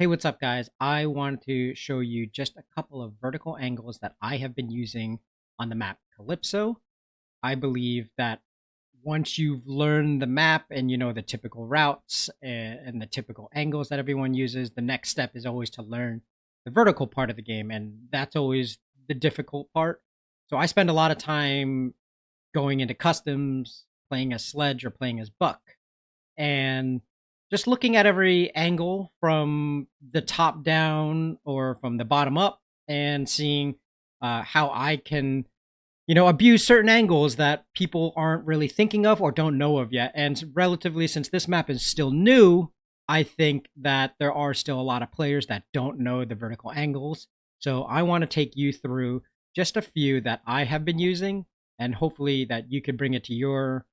Hey, what's up, guys? I wanted to show you just a couple of vertical angles that I have been using on the map Calypso. I believe that once you've learned the map and you know the typical routes and the typical angles that everyone uses, the next step is always to learn the vertical part of the game, and that's always the difficult part. So I spend a lot of time going into customs, playing as Sledge or playing as Buck, and just looking at every angle from the top down or from the bottom up and seeing how I can, abuse certain angles that people aren't really thinking of or don't know of yet. And relatively, since this map is still new, I think that there are still a lot of players that don't know the vertical angles. So I want to take you through just a few that I have been using, and hopefully that you could bring it to your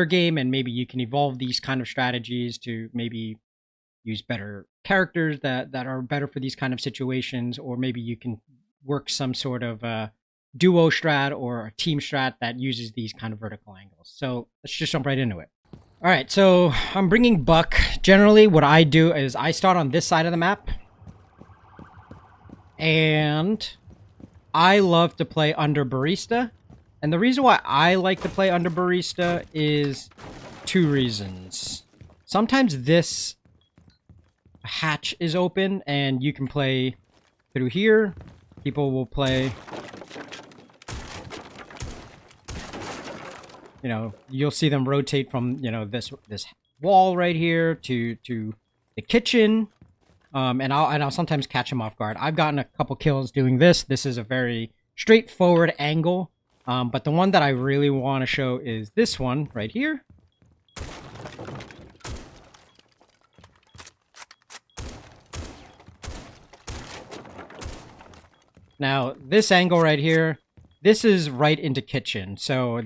game, and maybe you can evolve these kind of strategies to maybe use better characters that are better for these kind of situations, or maybe you can work some sort of duo strat or a team strat that uses these kind of vertical angles. So let's just jump right into it. All right, so I'm bringing Buck. Generally what I do is I start on this side of the map, and I love to play under Barista. And the reason why I like to play under Barista is two reasons. Sometimes this hatch is open and you can play through here. People will play, you'll see them rotate from, this wall right here to the kitchen. And I'll sometimes catch them off guard. I've gotten a couple kills doing this. This is a very straightforward angle. But the one that I really want to show is this one right here. Now, this angle right here, this is right into kitchen. So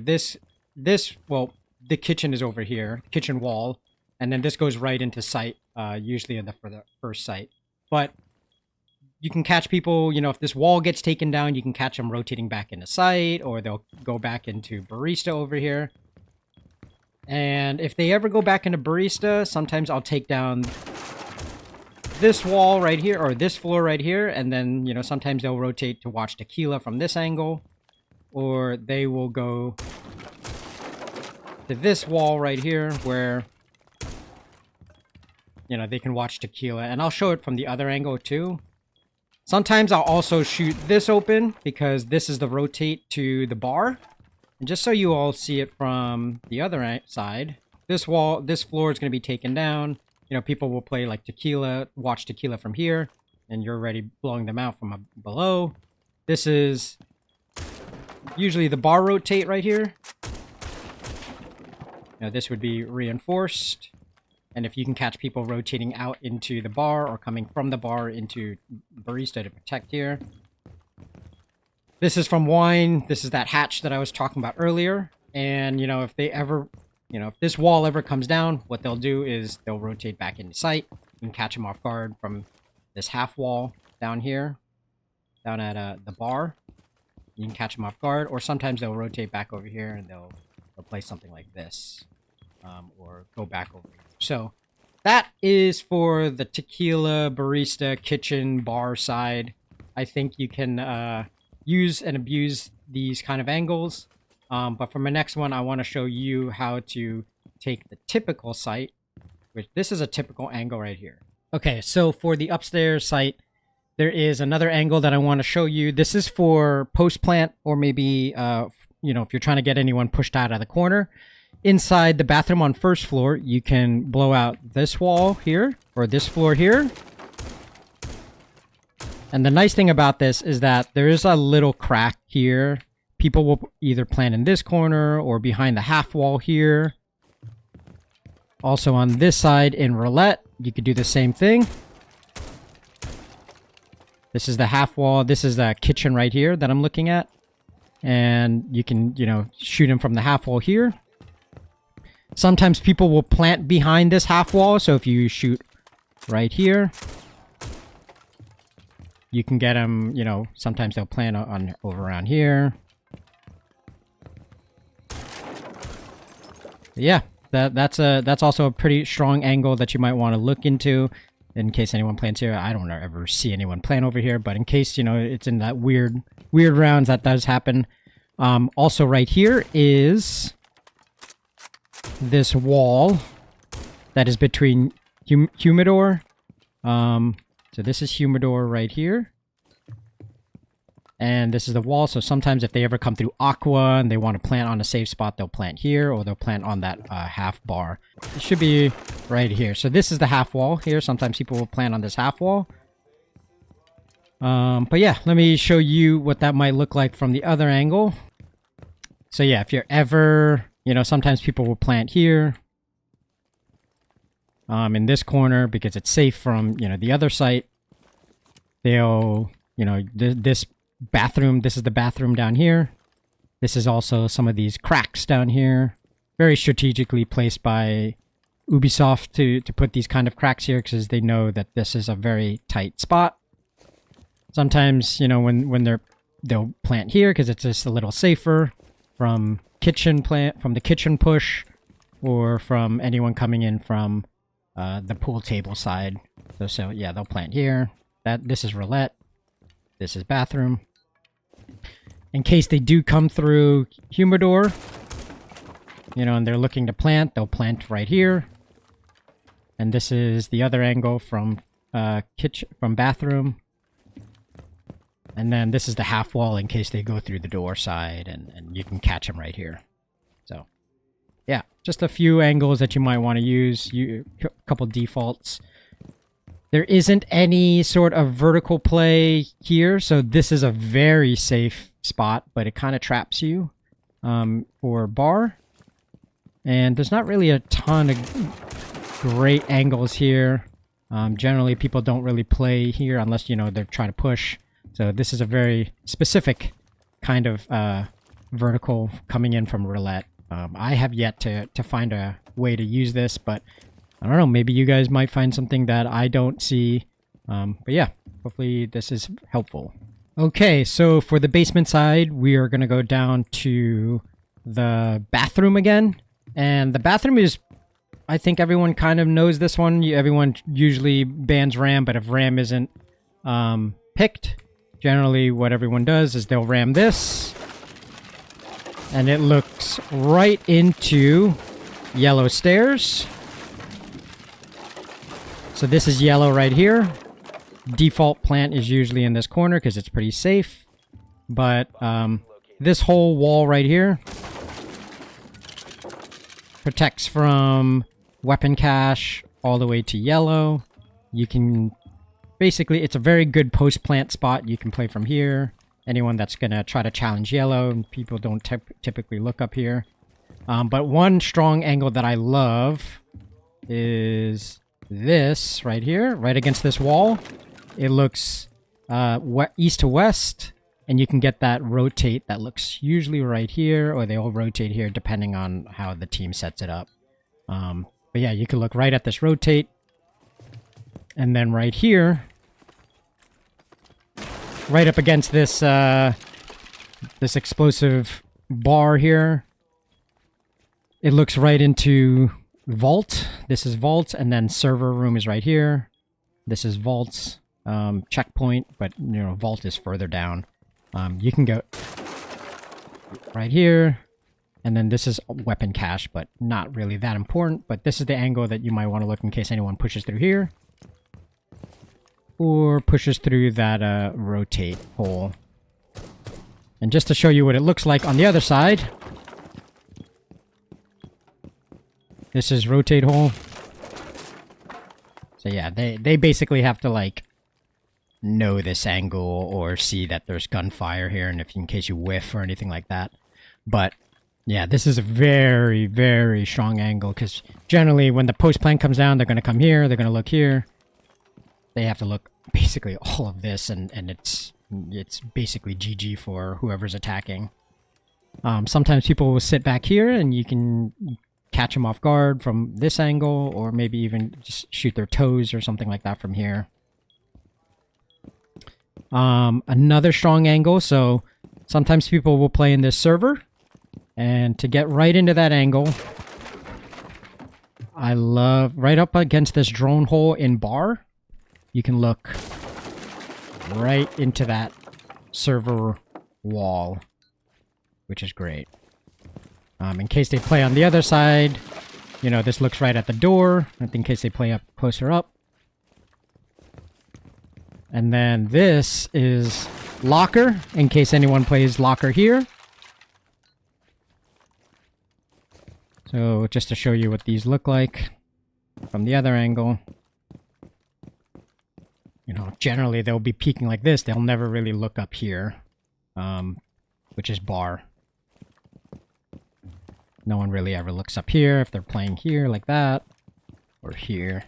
well, the kitchen is over here, kitchen wall, and then this goes right into sight, usually for the first sight. But you can catch people, if this wall gets taken down, you can catch them rotating back into sight, or they'll go back into Barista over here. And if they ever go back into Barista, sometimes I'll take down this wall right here, or this floor right here, and then, sometimes they'll rotate to watch Tequila from this angle, or they will go to this wall right here where, they can watch Tequila. And I'll show it from the other angle too. Sometimes I'll also shoot this open because this is the rotate to the bar. And just so you all see it from the other side, this floor is going to be taken down. People will play like Tequila, watch Tequila from here, and you're already blowing them out from below. This is usually the bar rotate right here. This would be reinforced. And if you can catch people rotating out into the bar or coming from the bar into Barista to protect here. This is from Wine. This is that hatch that I was talking about earlier. And, if they ever, if this wall ever comes down, what they'll do is they'll rotate back into sight. You can catch them off guard from this half wall down here, down at the bar. You can catch them off guard, or sometimes they'll rotate back over here and they'll play something like this, or go back over here. So that is for the Tequila, Barista, kitchen, bar side. I think you can use and abuse these kind of angles. But for my next one, I want to show you how to take the typical site, which this is a typical angle right here. Okay, so for the upstairs site, there is another angle that I want to show you. This is for post plant, or maybe, if you're trying to get anyone pushed out of the corner. Inside the bathroom on first floor, you can blow out this wall here, or this floor here. And the nice thing about this is that there is a little crack here. People will either plant in this corner or behind the half wall here. Also on this side in roulette, you could do the same thing. This is the half wall. This is the kitchen right here that I'm looking at. And you can, shoot him from the half wall here. Sometimes people will plant behind this half wall, so if you shoot right here, you can get them, sometimes they'll plant on over around here. Yeah, that's also a pretty strong angle that you might want to look into. in case anyone plants here. I don't ever see anyone plant over here, but in case, you know, it's in that weird rounds, that does happen. Also right here is this wall that is between Humidor. So this is Humidor right here. And this is the wall, so sometimes if they ever come through Aqua and they want to plant on a safe spot, they'll plant here, or they'll plant on that half bar. It should be right here. So this is the half wall here. Sometimes people will plant on this half wall. But yeah, let me show you what that might look like from the other angle. So yeah, if you're ever, you know, sometimes people will plant here. In this corner, because it's safe from, you know, the other site. They'll, you know, this bathroom, this is the bathroom down here. This is also some of these cracks down here. Very strategically placed by Ubisoft to put these kind of cracks here, because they know that this is a very tight spot. Sometimes, you know, when they'll plant here because it's just a little safer from the kitchen push, or from anyone coming in from the pool table side. So yeah, they'll plant here. This is roulette. This is bathroom. In case they do come through Humidor, you know, and they're looking to plant, they'll plant right here. And this is the other angle from bathroom. And then this is the half wall in case they go through the door side, and you can catch them right here. So yeah, just a few angles that you might want to use. A couple defaults. There isn't any sort of vertical play here, so this is a very safe spot, but it kind of traps you for bar. And there's not really a ton of great angles here. Generally, people don't really play here unless, you know, they're trying to push. So this is a very specific kind of vertical coming in from roulette. I have yet to find a way to use this, but I don't know, maybe you guys might find something that I don't see. But yeah, hopefully this is helpful. Okay, so for the basement side, we are going to go down to the bathroom again. And the bathroom is, I think everyone kind of knows this one. Everyone usually bans RAM, but if RAM isn't picked, generally what everyone does is they'll ram this. And it looks right into yellow stairs. So this is yellow right here. Default plant is usually in this corner because it's pretty safe. But this whole wall right here protects from weapon cache all the way to yellow. You can basically, it's a very good post-plant spot. You can play from here. Anyone that's going to try to challenge yellow, people don't typically look up here. But one strong angle that I love is this right here, right against this wall. It looks east to west, and you can get that rotate that looks usually right here, or they all rotate here depending on how the team sets it up. But yeah, you can look right at this rotate, and then right here, right up against this this explosive bar here, it looks right into vault. This is vault, and then server room is right here. This is vault's checkpoint, but you know, vault is further down. You can go right here, and then this is weapon cache, but not really that important. But this is the angle that you might want to look in case anyone pushes through here, or pushes through that rotate hole. And just to show you what it looks like on the other side, this is rotate hole. So yeah, they basically have to like know this angle or see that there's gunfire here, and if in case you whiff or anything like that. But yeah, this is a very, very strong angle, because generally when the post plant comes down, they're going to come here, they're going to look here. They have to look basically all of this, and it's basically GG for whoever's attacking. Sometimes people will sit back here, and you can catch them off guard from this angle, or maybe even just shoot their toes or something like that from here. Another strong angle, so sometimes people will play in this server, and to get right into that angle, I love right up against this drone hole in bar. you can look right into that server wall, which is great. In case they play on the other side, you know, this looks right at the door, in case they play up closer up. And then this is locker, in case anyone plays locker here. So just to show you what these look like from the other angle. You know, generally they'll be peeking like this. They'll never really look up here, which is bar. No one really ever looks up here if they're playing here like that, or here.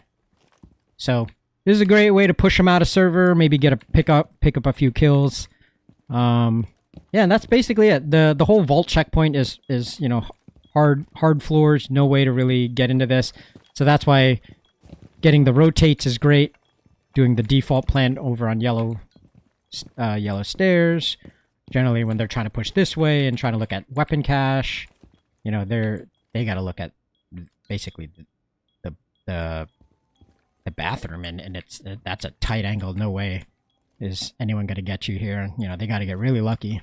So this is a great way to push them out of server, maybe get a pick up a few kills. Yeah, and that's basically it. The whole vault checkpoint is you know, hard floors, no way to really get into this. So that's why getting the rotates is great. Doing the default plan over on yellow stairs. Generally, when they're trying to push this way and trying to look at weapon cache, you know, they got to look at basically the bathroom, and that's a tight angle. No way is anyone going to get you here. You know, they got to get really lucky.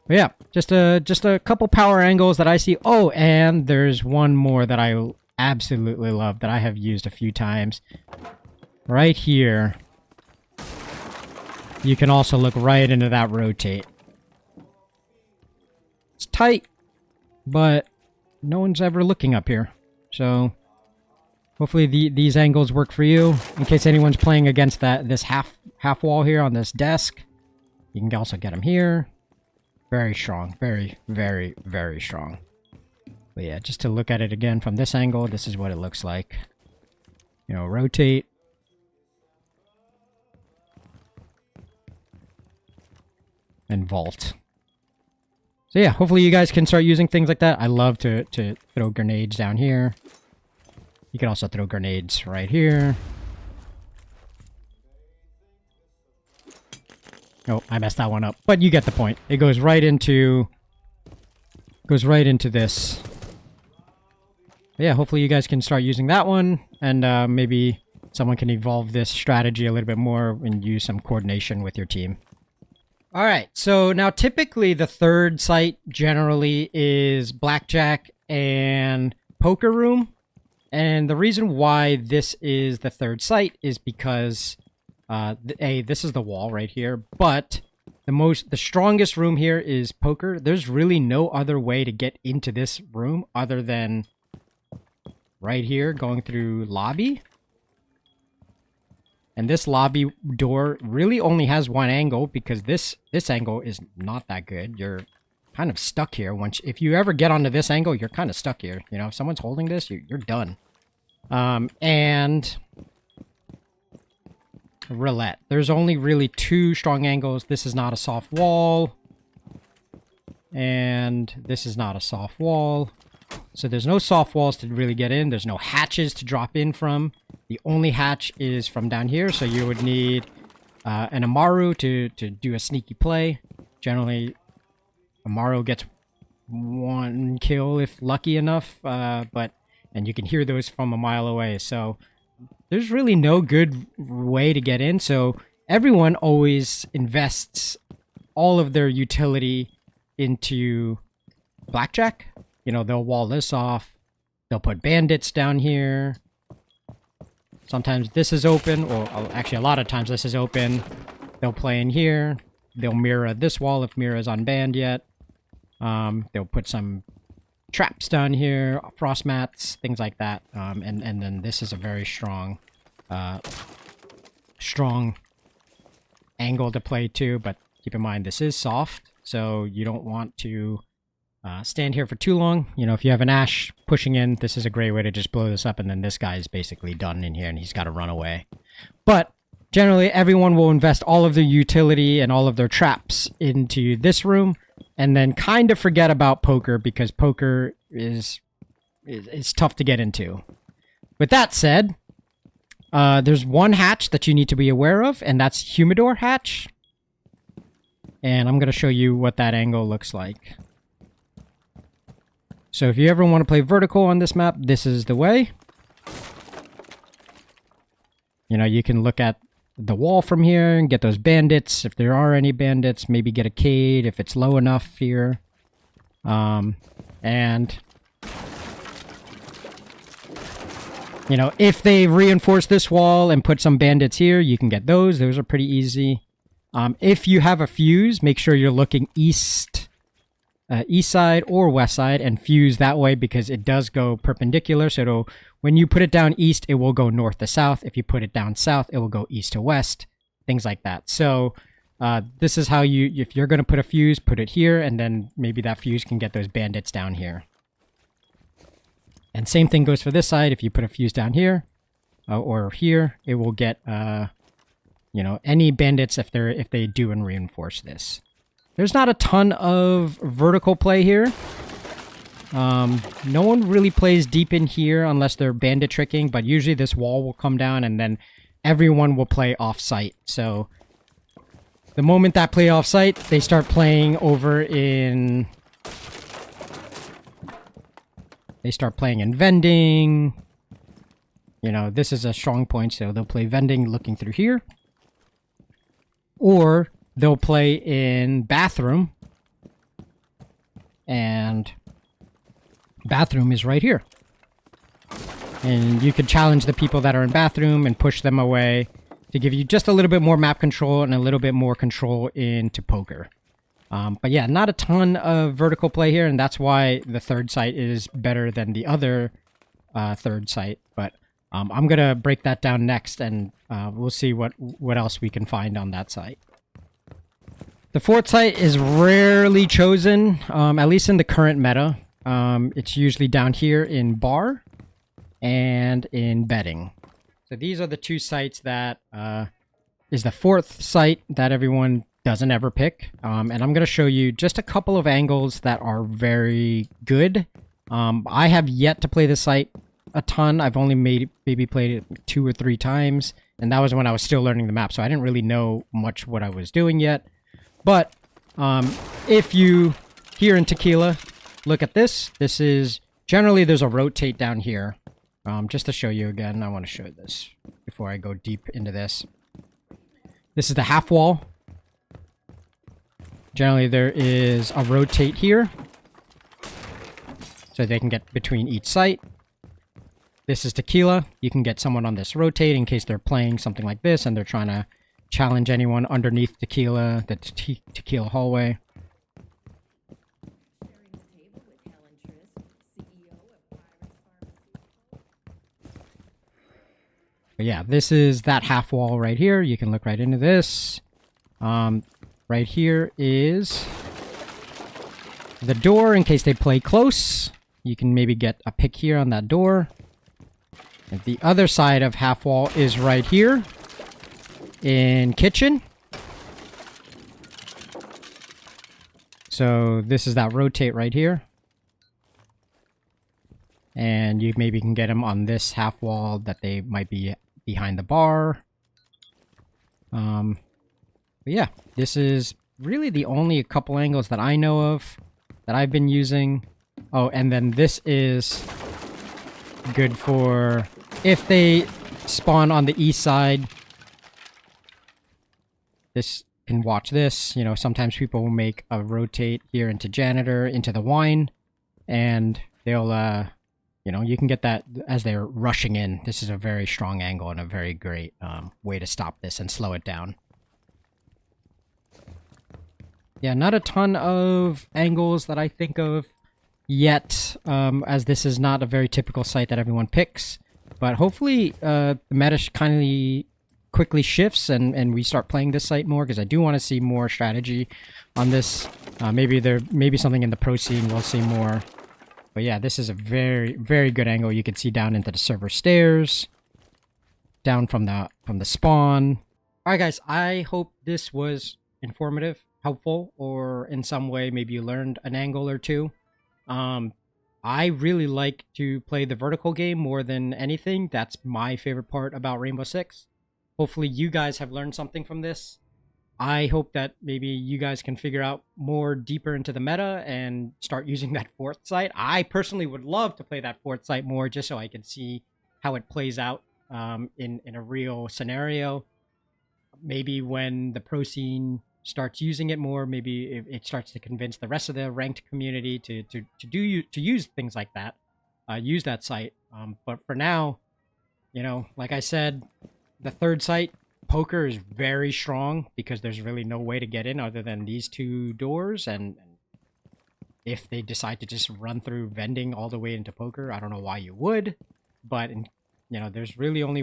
But yeah, just a couple power angles that I see. Oh, and there's one more that I absolutely love that I have used a few times. Right here, you can also look right into that rotate. It's tight, but no one's ever looking up here. So hopefully these angles work for you. In case anyone's playing against this half wall here on this desk, you can also get them here. Very strong. Very, very, very strong. But yeah, just to look at it again from this angle, this is what it looks like. You know, rotate. And vault. So yeah, hopefully you guys can start using things like that. I love to throw grenades down here. You can also throw grenades right here. Oh, I messed that one up. But you get the point. It goes right into this. But yeah, hopefully you guys can start using that one, and maybe someone can evolve this strategy a little bit more and use some coordination with your team. All right, so now typically the third site generally is Blackjack and Poker Room. And the reason why this is the third site is because, this is the wall right here, but the strongest room here is Poker. There's really no other way to get into this room other than right here, going through lobby. And this lobby door really only has one angle because this angle is not that good. You're kind of stuck here. If you ever get onto this angle, you're kind of stuck here. You know, if someone's holding this, you're done. And roulette. There's only really two strong angles. This is not a soft wall. And this is not a soft wall. So there's no soft walls to really get in. There's no hatches to drop in from. The only hatch is from down here, so you would need an Amaru to do a sneaky play. Generally, Amaru gets one kill if lucky enough, and you can hear those from a mile away. So there's really no good way to get in. So everyone always invests all of their utility into Blackjack. You know, they'll wall this off. They'll put bandits down here. Sometimes this is open, or actually a lot of times this is open. They'll play in here. They'll mirror this wall if mirror is unbanned yet. They'll put some traps down here, frost mats, things like that. And then this is a very strong angle to play too, but keep in mind this is soft, so you don't want to stand here for too long. You know, if you have an Ash pushing in, this is a great way to just blow this up, and then this guy is basically done in here, and he's got to run away. But generally, everyone will invest all of their utility and all of their traps into this room, and then kind of forget about Poker, because Poker is tough to get into. With that said, there's one hatch that you need to be aware of, and that's Humidor hatch. And I'm going to show you what that angle looks like. So if you ever want to play vertical on this map, this is the way. You know, you can look at the wall from here and get those bandits if there are any bandits. Maybe get a Cade if it's low enough here. And you know, if they reinforce this wall and put some bandits here, you can get those. Those are pretty easy. If you have a fuse, make sure you're looking east side or west side and fuse that way, because it does go perpendicular. So when you put it down east, it will go north to south. If you put it down south, it will go east to west, things like that. So this is how if you're going to put a fuse, put it here, and then maybe that fuse can get those bandits down here. And same thing goes for this side. If you put a fuse down here or here, it will get you know, any bandits if they do and reinforce this. There's not a ton of vertical play here. No one really plays deep in here unless they're bandit tricking, but usually this wall will come down and then everyone will play off-site. So the moment that play off-site, they start playing over in... They start playing in vending. You know, this is a strong point, so they'll play vending looking through here. Or they'll play in bathroom. And bathroom is right here. And you could challenge the people that are in bathroom and push them away to give you just a little bit more map control and a little bit more control into poker. But yeah, not a ton of vertical play here, and that's why the third site is better than the other third site. But I'm going to break that down next, and we'll see what else we can find on that site. The fourth site is rarely chosen, at least in the current meta. It's usually down here in bar and in betting. So these are the two sites that is the fourth site that everyone doesn't ever pick. And I'm going to show you just a couple of angles that are very good. I have yet to play this site a ton. I've only maybe played it 2 or 3 times, and that was when I was still learning the map, so I didn't really know much what I was doing yet. But if you here in Tequila look at this, this is generally there's a rotate down here. Just to show you again, I want to show this before I go deep into this. This is the half wall. Generally, there is a rotate here, so they can get between each site. This is Tequila. You can get someone on this rotate in case they're playing something like this and they're trying to challenge anyone underneath Tequila, the Tequila hallway. But yeah, this is that half wall right here. You can look right into this. Right here is the door in case they play close. You can maybe get a pick here on that door. And the other side of half wall is right here in kitchen. So this is that rotate right here. And you maybe can get them on this half wall that they might be behind the bar. But yeah, this is really the only couple angles that I know of that I've been using. Oh, and then this is good for if they spawn on the east side. This can watch this. You know, sometimes people will make a rotate here into Janitor, into the wine, and they'll, you know, you can get that as they're rushing in. This is a very strong angle and a very great way to stop this and slow it down. Yeah, not a ton of angles that I think of yet, as this is not a very typical site that everyone picks. But hopefully the meta kind of quickly shifts and we start playing this site more, because I do want to see more strategy on this. Maybe something in the pro scene we'll see more. But yeah, this is a very, very good angle. You can see down into the server stairs, down from the spawn. All right, guys, I hope this was informative, helpful, or in some way maybe you learned an angle or two. I really like to play the vertical game more than anything. That's my favorite part about Rainbow Six. Hopefully you guys have learned something from this. I hope that maybe you guys can figure out more deeper into the meta and start using that fourth site. I personally would love to play that fourth site more just so I can see how it plays out in a real scenario. Maybe when the pro scene starts using it more, maybe it starts to convince the rest of the ranked community to use things like that, use that site. But for now, like I said, the third site, poker, is very strong because there's really no way to get in other than these two doors. And if they decide to just run through vending all the way into poker, I don't know why you would. But there's really only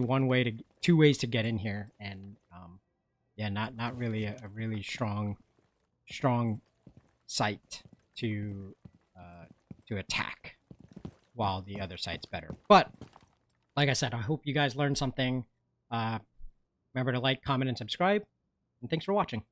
two ways to get in here, and yeah, not really a really strong site to attack, while the other site's better. But like I said, I hope you guys learned something. Remember to like, comment, and subscribe. And thanks for watching.